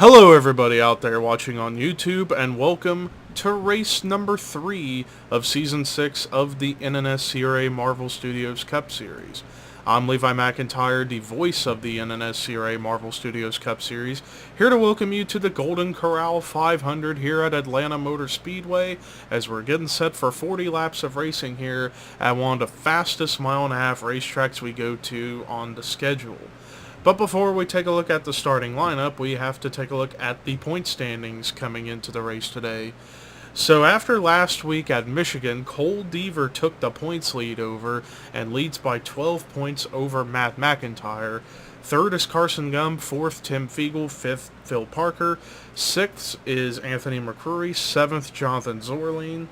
Hello everybody out there watching on YouTube, and welcome to race number 3 of Season 6 of the NNSCRA Marvel Studios Cup Series. I'm Levi McIntyre, the voice of the NNSCRA Marvel Studios Cup Series, here to welcome you to the Golden Corral 500 here at Atlanta Motor Speedway, as we're getting set for 40 laps of racing here at one of the fastest mile-and-a-half racetracks we go to on the schedule. But before we take a look at the starting lineup, we have to take a look at the point standings coming into the race today. So after last week at Michigan, Cole Deaver took the points lead over and leads by 12 points over Matt McIntyre. Third is Carson Gump, fourth Tim Fiegel, fifth Phil Parker, sixth is Anthony McCrory, seventh Jonathan Zorline,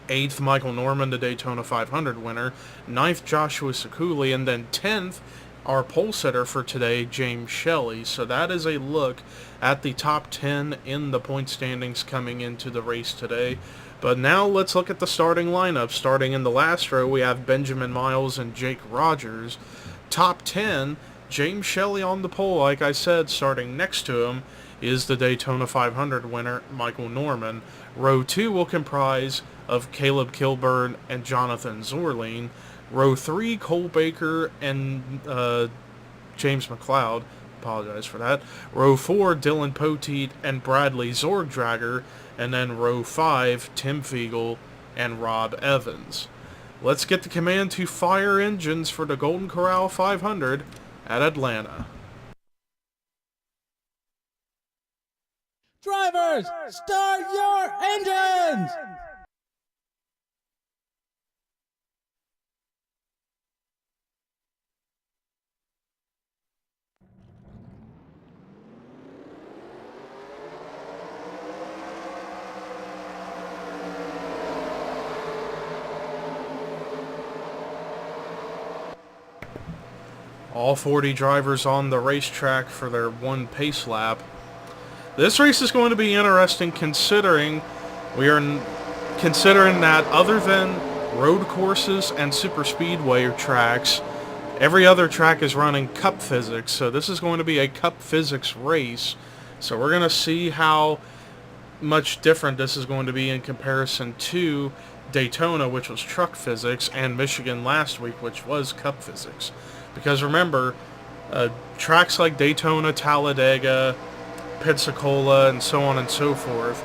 8th Michael Norman, the Daytona 500 winner, 9th Joshua Sekuli, and then 10th our pole sitter for today, James Shelley. So that is a look at the top 10 in the point standings coming into the race today. But now let's look at the starting lineup. Starting in the last row, we have Benjamin Miles and Jake Rogers. Top 10, James Shelley on the pole, like I said. Starting next to him is the Daytona 500 winner, Michael Norman. Row 2 will comprise of Caleb Kilburn and Jonathan Zorline. Row 3, Cole Baker and James McLeod. Apologize for that. Row 4, Dylan Poteet and Bradley Zorgdrager. And then row 5, Tim Fiegel and Rob Evans. Let's get the command to fire engines for the Golden Corral 500 at Atlanta. Drivers, start your engines! All 40 drivers on the racetrack for their one pace lap. This race is going to be interesting considering that other than road courses and super speedway tracks, every other track is running cup physics. So this is going to be a cup physics race. So we're going to see how much different this is going to be in comparison to Daytona, which was truck physics, and Michigan last week, which was cup physics. Because remember, tracks like Daytona, Talladega, Pensacola, and so on and so forth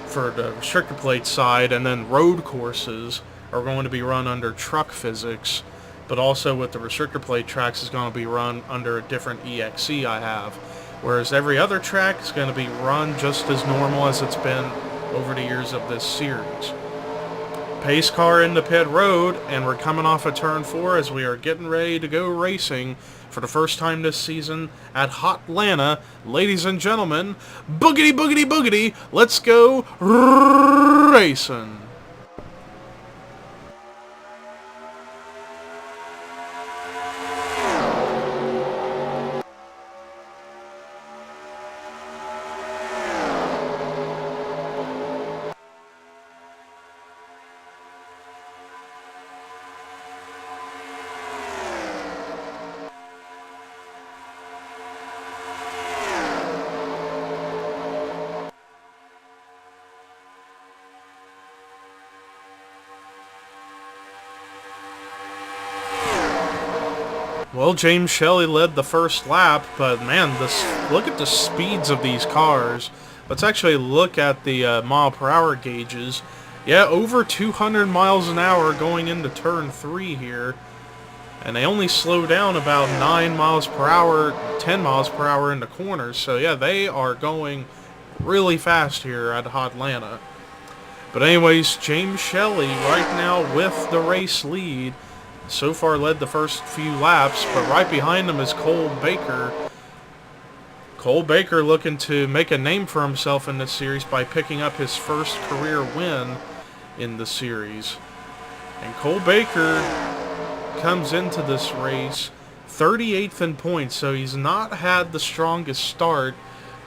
for the restrictor plate side, and then road courses are going to be run under truck physics, but also with the restrictor plate tracks is going to be run under a different EXE I have. Whereas every other track is going to be run just as normal as it's been over the years of this series. Pace car in the pit road, and we're coming off of turn 4 as we are getting ready to go racing for the first time this season at Hotlanta. Ladies and gentlemen, boogity boogity boogity, let's go racing. Well, James Shelley led the first lap, but man, look at the speeds of these cars. Let's actually look at the mile per hour gauges. Yeah, over 200 miles an hour going into turn 3 here. And they only slow down about 9 miles per hour, 10 miles per hour in the corners. So yeah, they are going really fast here at Hotlanta. But anyways, James Shelley right now with the race lead. So far led the first few laps, but right behind him is Cole Baker. Cole Baker looking to make a name for himself in this series by picking up his first career win in the series. And Cole Baker comes into this race 38th in points, so he's not had the strongest start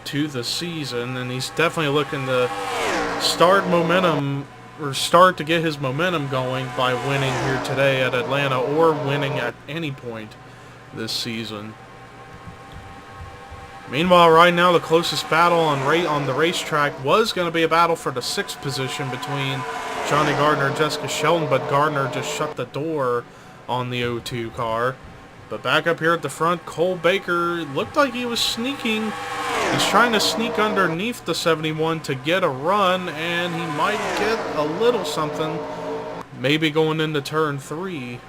to the season, and he's definitely looking to start to get his momentum going by winning here today at Atlanta, or winning at any point this season. Meanwhile, right now, the closest battle on the racetrack was going to be a battle for the 6th position between Johnny Gardner and Jessica Shelton, but Gardner just shut the door on the 0-2 car. But back up here at the front, Cole Baker looked like he was sneaking. He's trying to sneak underneath the 71 to get a run, and he might get a little something, maybe going into turn 3.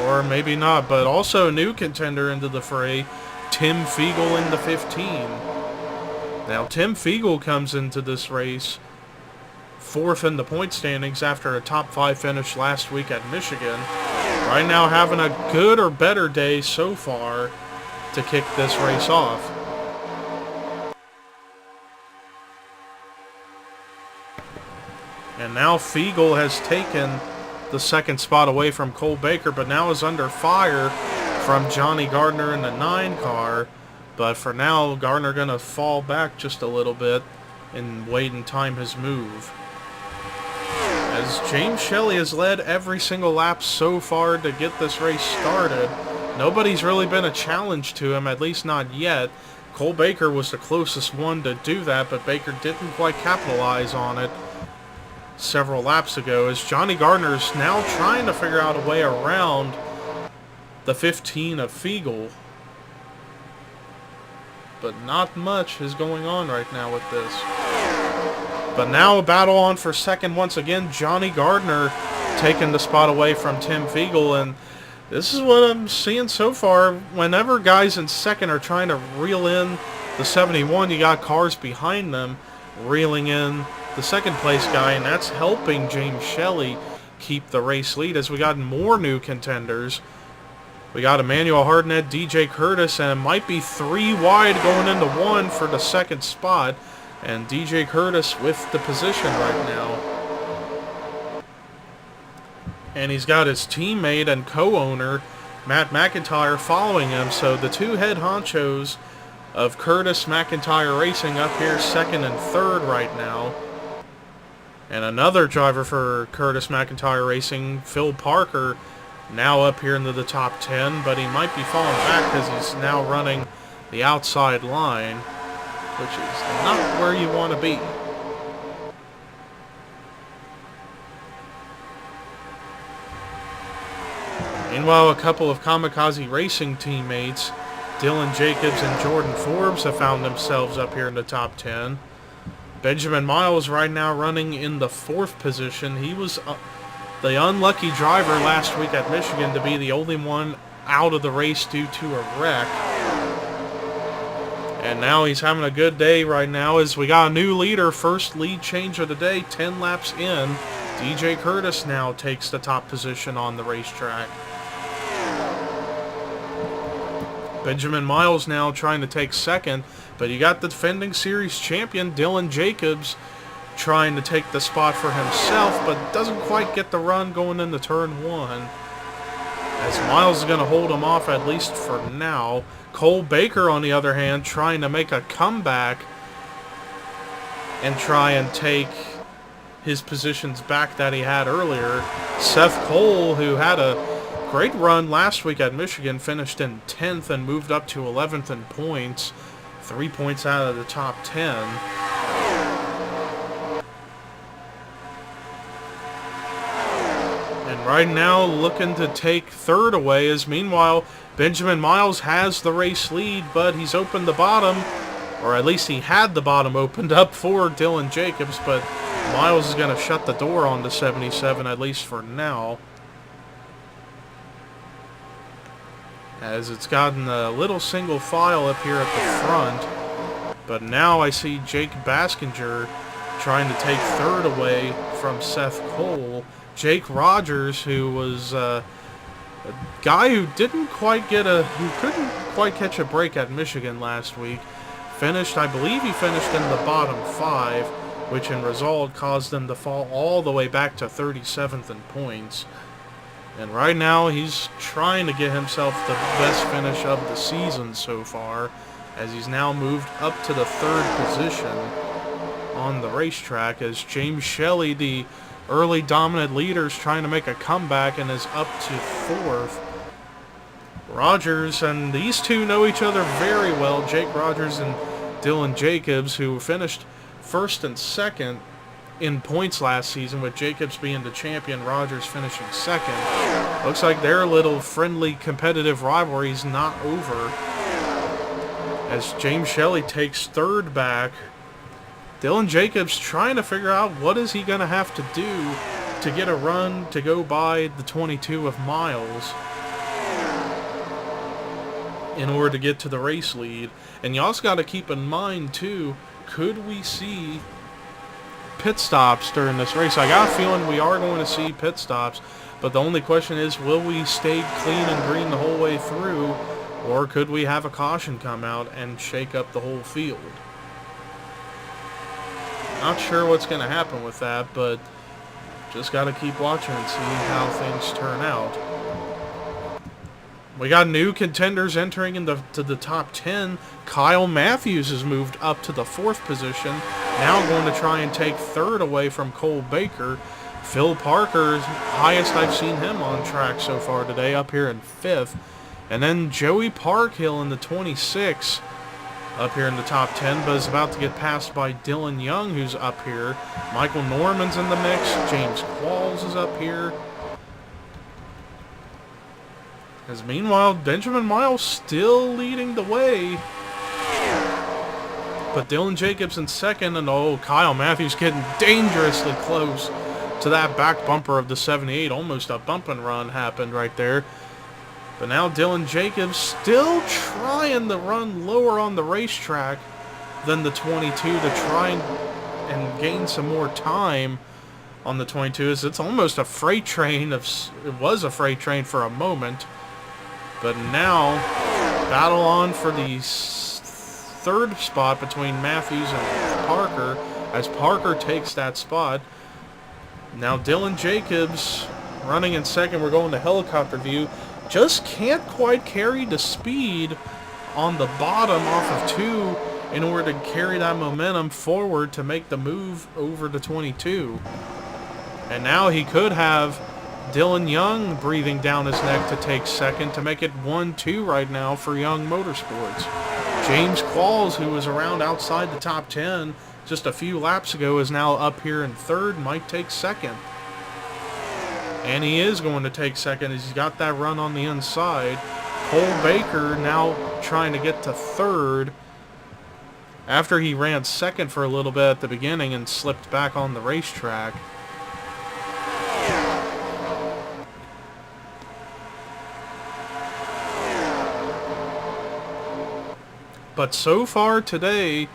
Or maybe not, but also a new contender into the fray, Tim Fiegel in the 15. Now, Tim Fiegel comes into this race 4th in the point standings after a top 5 finish last week at Michigan. Right now having a good or better day so far to kick this race off. And now Fiegel has taken the 2nd spot away from Cole Baker, but now is under fire from Johnny Gardner in the 9 car. But for now, Gardner going to fall back just a little bit and wait and time his move. As James Shelley has led every single lap so far to get this race started, nobody's really been a challenge to him, at least not yet. Cole Baker was the closest one to do that, but Baker didn't quite capitalize on it several laps ago, as Johnny Gardner's now trying to figure out a way around the 15 of Fiegel. But not much is going on right now with this. But now a battle on for 2nd once again. Johnny Gardner taking the spot away from Tim Fiegel, and this is what I'm seeing so far. Whenever guys in 2nd are trying to reel in the 71, you got cars behind them reeling in the 2nd place guy, and that's helping James Shelley keep the race lead as we got more new contenders. We got Emmanuel Hardinet, DJ Curtis, and it might be 3 wide going into 1 for the 2nd spot. And DJ Curtis with the position right now. And he's got his teammate and co-owner, Matt McIntyre, following him. So the 2 head honchos of Curtis McIntyre Racing up here 2nd and 3rd right now. And another driver for Curtis McIntyre Racing, Phil Parker, now up here into the top 10. But he might be falling back because he's now running the outside line, which is not where you want to be. Meanwhile, a couple of Kamikaze Racing teammates, Dylan Jacobs and Jordan Forbes, have found themselves up here in the top 10. Benjamin Miles right now running in the 4th position. He was the unlucky driver last week at Michigan to be the only one out of the race due to a wreck. And now he's having a good day right now as we got a new leader, first lead change of the day, 10 laps in. DJ Curtis now takes the top position on the racetrack. Benjamin Miles now trying to take 2nd, but you got the defending series champion, Dylan Jacobs, trying to take the spot for himself, but doesn't quite get the run going into turn 1. As Miles is going to hold him off at least for now. Cole Baker, on the other hand, trying to make a comeback and try and take his positions back that he had earlier. Seth Cole, who had a great run last week at Michigan, finished in 10th and moved up to 11th in points. 3 points out of the top 10. And right now looking to take 3rd away, as meanwhile Benjamin Miles has the race lead, but he's opened the bottom, or at least he had the bottom opened up for Dylan Jacobs, but Miles is going to shut the door on the 77, at least for now, as it's gotten a little single file up here at the front. But now I see Jake Baskinger trying to take 3rd away from Seth Cole. Jake Rogers, who was a guy who couldn't quite catch a break at Michigan last week, I believe he finished in the bottom 5, which in result caused them to fall all the way back to 37th in points. And right now he's trying to get himself the best finish of the season so far, as he's now moved up to the 3rd position on the racetrack, as James Shelley, the early dominant leader, is trying to make a comeback and is up to 4th. Rogers, and these two know each other very well. Jake Rogers and Dylan Jacobs, who finished first and second in points last season, with Jacobs being the champion, Rogers finishing second. Looks like their little friendly competitive rivalry is not over, as James Shelley takes third back. Dylan Jacobs trying to figure out what is he going to have to do to get a run to go by the 22 of Miles in order to get to the race lead. And you also got to keep in mind too, could we see pit stops during this race? I got a feeling we are going to see pit stops, but the only question is, will we stay clean and green the whole way through, or could we have a caution come out and shake up the whole field? Not sure what's going to happen with that, but just got to keep watching and see how things turn out. We got new contenders entering into the top 10. Kyle Matthews has moved up to the 4th position, now going to try and take 3rd away from Cole Baker. Phil Parker, highest I've seen him on track so far today, up here in 5th. And then Joey Parkhill in the 26, up here in the top 10, but is about to get passed by Dylan Young, who's up here. Michael Norman's in the mix. James Qualls is up here. As meanwhile, Benjamin Miles still leading the way. But Dylan Jacobs in 2nd, and Kyle Matthews getting dangerously close to that back bumper of the 78. Almost a bump and run happened right there. But now Dylan Jacobs still trying to run lower on the racetrack than the 22 to try and gain some more time on the 22. It's almost a freight train. It was a freight train for a moment. But now, battle on for the 3rd spot between Matthews and Parker, as Parker takes that spot. Now Dylan Jacobs running in 2nd. We're going to helicopter view. Just can't quite carry the speed on the bottom off of 2 in order to carry that momentum forward to make the move over to 22. And now he could have Dylan Young breathing down his neck to take 2nd to make it 1-2 right now for Young Motorsports. James Qualls, who was around outside the top 10 just a few laps ago, is now up here in 3rd, might take 2nd. And he is going to take 2nd as he's got that run on the inside. Cole Baker now trying to get to 3rd after he ran 2nd for a little bit at the beginning and slipped back on the racetrack. But so far today,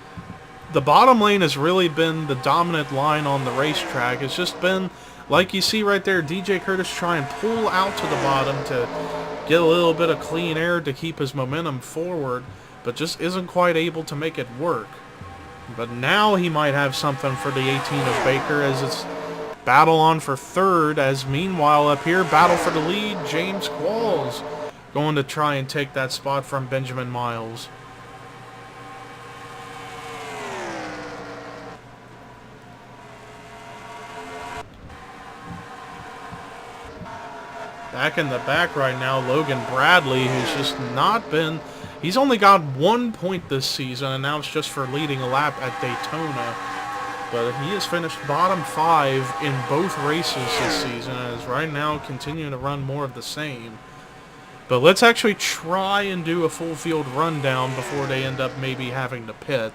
the bottom lane has really been the dominant line on the racetrack. It's just been, like you see right there, DJ Curtis try and pull out to the bottom to get a little bit of clean air to keep his momentum forward, but just isn't quite able to make it work. But now he might have something for the 18 of Baker, as it's battle on for 3rd, as meanwhile up here, battle for the lead, James Qualls going to try and take that spot from Benjamin Miles. Back in the back right now, Logan Bradley, who's just not been... He's only got 1 point this season, and now it's just for leading a lap at Daytona. But he has finished bottom 5 in both races this season, and is right now continuing to run more of the same. But let's actually try and do a full field rundown before they end up maybe having to pit.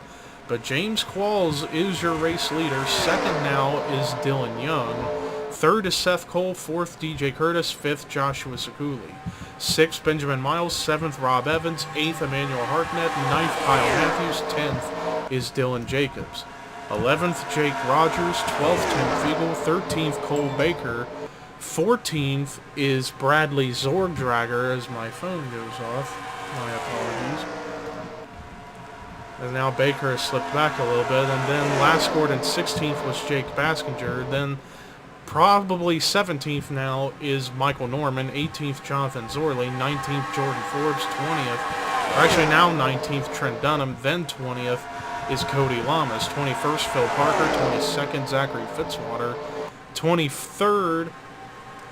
But James Qualls is your race leader. 2nd now is Dylan Young. 3rd is Seth Cole, 4th DJ Curtis, 5th Joshua Sekuli, 6th Benjamin Miles, 7th Rob Evans, 8th Emmanuel Hartnett, 9th Kyle Matthews, 10th is Dylan Jacobs, 11th Jake Rogers, 12th Tim Fiegel, 13th Cole Baker, 14th is Bradley Zorgdrager, as my phone goes off. My apologies. And now Baker has slipped back a little bit, and then last scored in 16th was Jake Baskinger, then probably 17th now is Michael Norman, 18th Jonathan Zorley, 19th Jordan Forbes, 20th, or actually now 19th Trent Dunham, then 20th is Cody Lamas, 21st Phil Parker, 22nd Zachary Fitzwater, 23rd,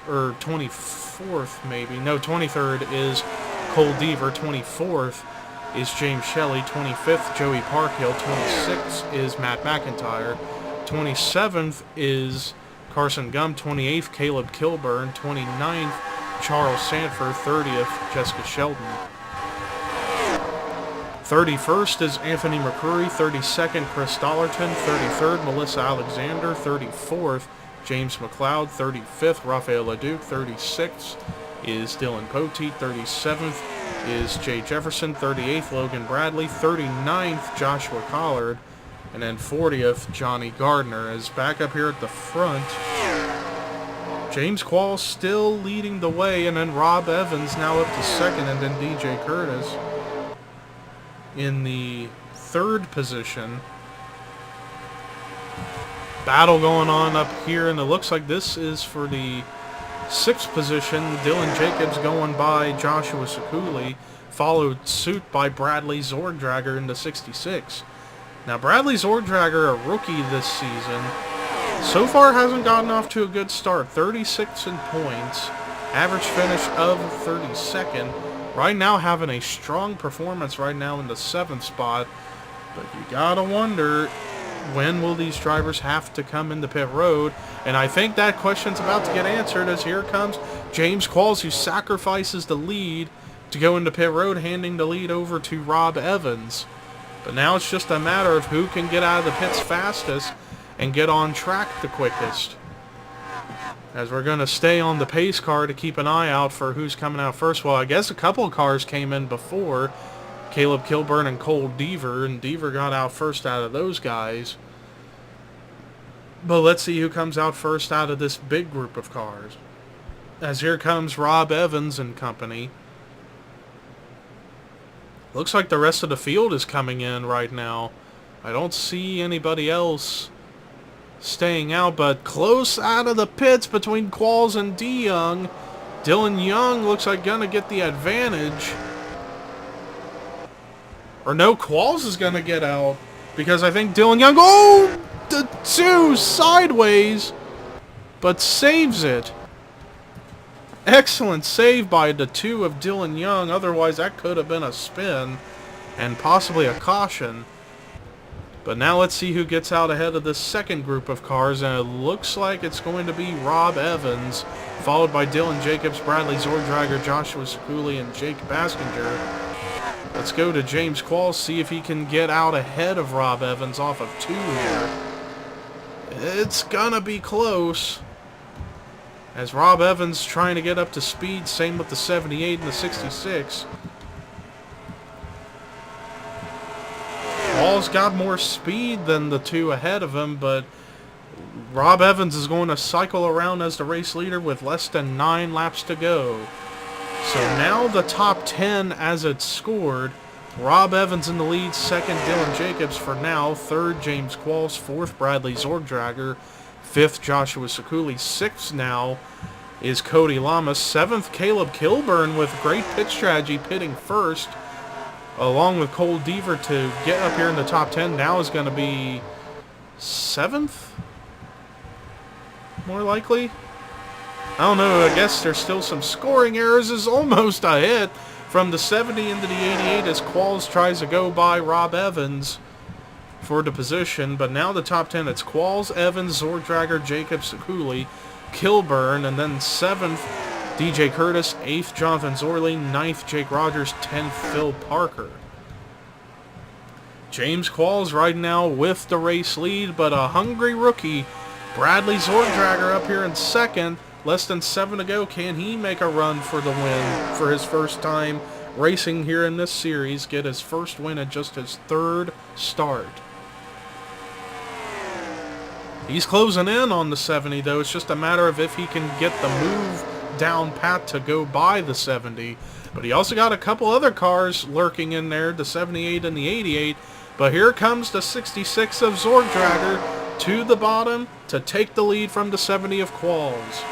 or 24th maybe, no, 23rd is Cole Deaver. 24th is James Shelley. 25th, Joey Parkhill. 26th is Matt McIntyre. 27th is Carson Gum. 28th, Caleb Kilburn. 29th, Charles Sanford. 30th, Jessica Sheldon. 31st is Anthony McCrory. 32nd, Chris Dollarton. 33rd, Melissa Alexander. 34th, James McLeod. 35th, Rafael LeDuc. 36th is Dylan Poteet. 37th is Jay Jefferson. 38th, Logan Bradley. 39th, Joshua Collard. And then 40th, Johnny Gardner. As back up here at the front, James Qualls still leading the way, and then Rob Evans now up to second, and then DJ Curtis in the third position. Battle going on up here, and it looks like this is for the sixth position. Dylan Jacobs going by Joshua Sekuli, followed suit by Bradley Zordragger in the 66. Now Bradley Zordragger, a rookie this season, so far hasn't gotten off to a good start. 36 in points, average finish of 32nd. Right now having a strong performance right now in the 7th spot. But you gotta wonder, when will these drivers have to come into pit road? And I think that question's about to get answered, as here comes James Qualls, who sacrifices the lead to go into pit road, handing the lead over to Rob Evans. But now it's just a matter of who can get out of the pits fastest and get on track the quickest. As we're going to stay on the pace car to keep an eye out for who's coming out first. Well, I guess a couple of cars came in before Caleb Kilburn and Cole Deaver, and Deaver got out first out of those guys. But let's see who comes out first out of this big group of cars. As here comes Rob Evans and company. Looks like the rest of the field is coming in right now. I don't see anybody else staying out, but close out of the pits between Qualls and DeYoung. Dylan Young looks like gonna get the advantage. Or no, Qualls is gonna get out, because I think Dylan Young, oh, the two sideways, but saves it. Excellent save by the two of Dylan Young. Otherwise that could have been a spin and possibly a caution. But now let's see who gets out ahead of the second group of cars, and it looks like it's going to be Rob Evans, followed by Dylan Jacobs, Bradley Zordragger, Joshua Sekuli, and Jake Baskinger. Let's go to James Qualls, see if he can get out ahead of Rob Evans off of 2 here. It's gonna be close, as Rob Evans trying to get up to speed, same with the 78 and the 66. Qualls got more speed than the two ahead of him, but Rob Evans is going to cycle around as the race leader with less than 9 laps to go. So now the top 10 as it's scored. Rob Evans in the lead, second Dylan Jacobs for now, third James Qualls, fourth Bradley Zordragger, fifth Joshua Sekuli, sixth now is Cody Lamas, seventh Caleb Kilburn with great pit strategy pitting first, along with Cole Deaver to get up here in the top 10. Now is going to be 7th? More likely? I don't know. I guess there's still some scoring errors. Is almost a hit from the 70 into the 88 as Qualls tries to go by Rob Evans for the position. But now the top 10, it's Qualls, Evans, Zordragger, Jacobs, Sekuli, Kilburn, and then 7th, DJ Curtis, 8th, Jonathan Zorley, 9th, Jake Rogers, 10th, Phil Parker. James Qualls right now with the race lead, but a hungry rookie, Bradley Zordragger, up here in second. Less than 7 to go. Can he make a run for the win for his first time racing here in this series? Get his first win at just his 3rd start. He's closing in on the 70, though. It's just a matter of if he can get the move down pat to go by the 70. But he also got a couple other cars lurking in there, the 78 and the 88. But here comes the 66 of Zordragger to the bottom to take the lead from the 70 of Qualls.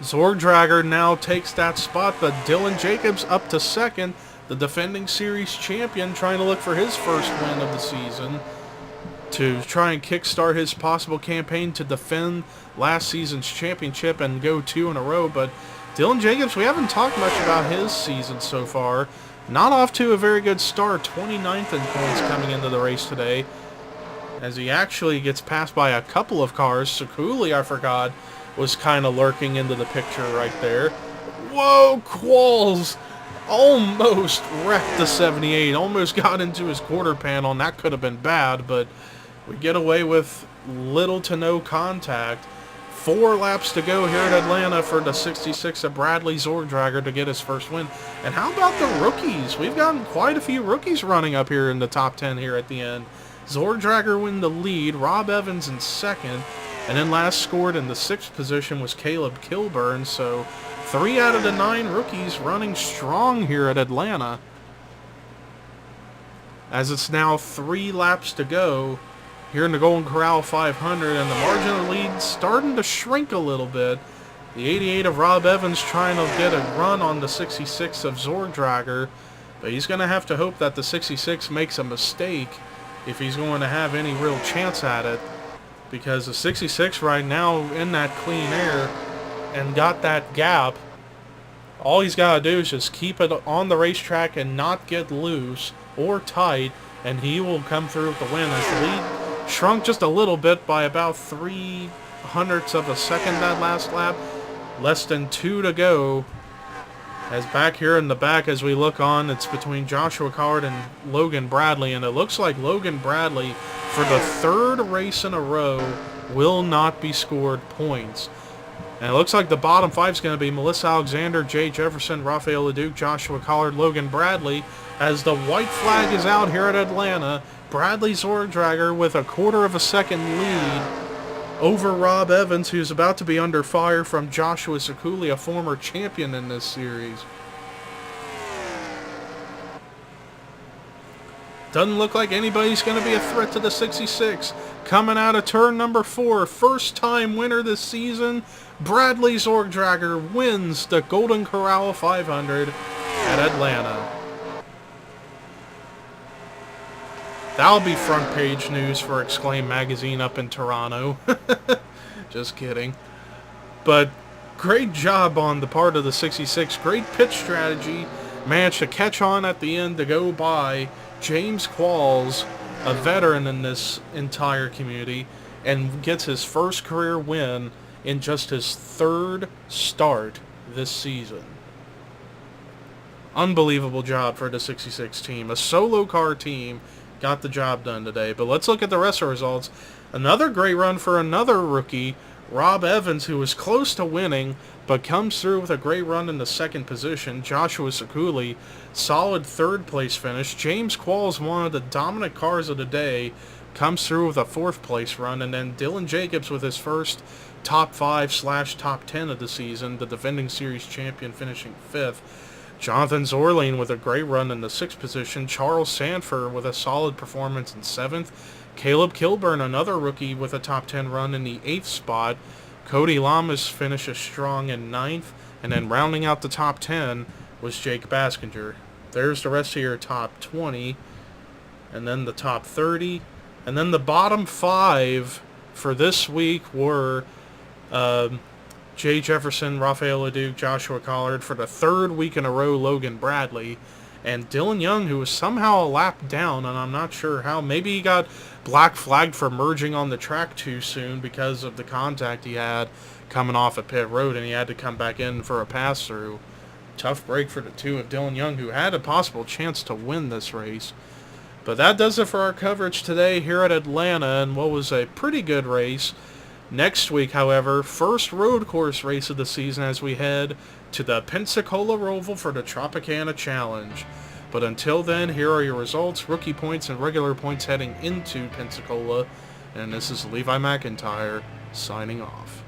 Zordragger now takes that spot, but Dylan Jacobs up to second, the defending series champion, trying to look for his first win of the season. to try and kickstart his possible campaign to defend last season's championship and go 2 in a row. But Dylan Jacobs, we haven't talked much about his season so far. Not off to a very good start. 29th in points coming into the race today, as he actually gets passed by a couple of cars. Sekuli, I forgot, was kind of lurking into the picture right there. Whoa, Qualls almost wrecked the 78. Almost got into his quarter panel, and that could have been bad, but we get away with little to no contact. 4 laps to go here at Atlanta for the 66 of Bradley Zordrager to get his first win. And how about the rookies? We've gotten quite a few rookies running up here in the top 10 here at the end. Zordrager win the lead, Rob Evans in second, and then last scored in the 6th position was Caleb Kilburn. So 3 out of the 9 rookies running strong here at Atlanta, as it's now 3 laps to go here in the Golden Corral 500, and the margin of the lead starting to shrink a little bit. The 88 of Rob Evans trying to get a run on the 66 of Zordrager, but he's going to have to hope that the 66 makes a mistake if he's going to have any real chance at it, because the 66 right now in that clean air and got that gap. All he's got to do is just keep it on the racetrack and not get loose or tight, and he will come through with the win, as the lead shrunk just a little bit by about 0.03 of a second that last lap. Less than 2 to go. As back here in the back, as we look on, it's between Joshua Collard and Logan Bradley, and it looks like Logan Bradley, for the 3rd race in a row, will not be scored points. And it looks like the bottom 5 is going to be Melissa Alexander, Jay Jefferson, Rafael Leduc, Joshua Collard, Logan Bradley. As the white flag is out here at Atlanta, Bradley Zordrager with a 1/4 of a second lead over Rob Evans, who's about to be under fire from Joshua Sekuli, a former champion in this series. Doesn't look like anybody's going to be a threat to the 66. Coming out of turn number 4, first-time winner this season, Bradley Zordrager wins the Golden Corral 500 at Atlanta. That'll be front page news for Exclaim Magazine up in Toronto. Just kidding. But great job on the part of the 66. Great pit strategy. Managed to catch on at the end to go by James Qualls, a veteran in this entire community, and gets his first career win in just his 3rd start this season. Unbelievable job for the 66 team. A solo car team got the job done today. But let's look at the rest of the results. Another great run for another rookie, Rob Evans, who was close to winning, but comes through with a great run in the 2nd position. Joshua Sekuli, solid 3rd place finish. James Qualls, one of the dominant cars of the day, comes through with a 4th place run. And then Dylan Jacobs with his first top 5/top 10 of the season, the defending series champion, finishing 5th. Jonathan Zorline with a great run in the 6th position. Charles Sanford with a solid performance in 7th. Caleb Kilburn, another rookie, with a top 10 run in the 8th spot. Cody Lamas finishes strong in 9th. And then rounding out the top 10 was Jake Baskinger. There's the rest of your top 20. And then the top 30. And then the bottom 5 for this week were Jay Jefferson, Rafael Leduc, Joshua Collard. For the 3rd week in a row, Logan Bradley. And Dylan Young, who was somehow a lap down, and I'm not sure how. Maybe he got black flagged for merging on the track too soon because of the contact he had coming off at pit road, and he had to come back in for a pass-through. Tough break for the 2 of Dylan Young, who had a possible chance to win this race. But that does it for our coverage today here at Atlanta, and what was a pretty good race. Next week, however, first road course race of the season as we head to the Pensacola Roval for the Tropicana Challenge. But until then, here are your results, rookie points, and regular points heading into Pensacola. And this is Levi McIntyre signing off.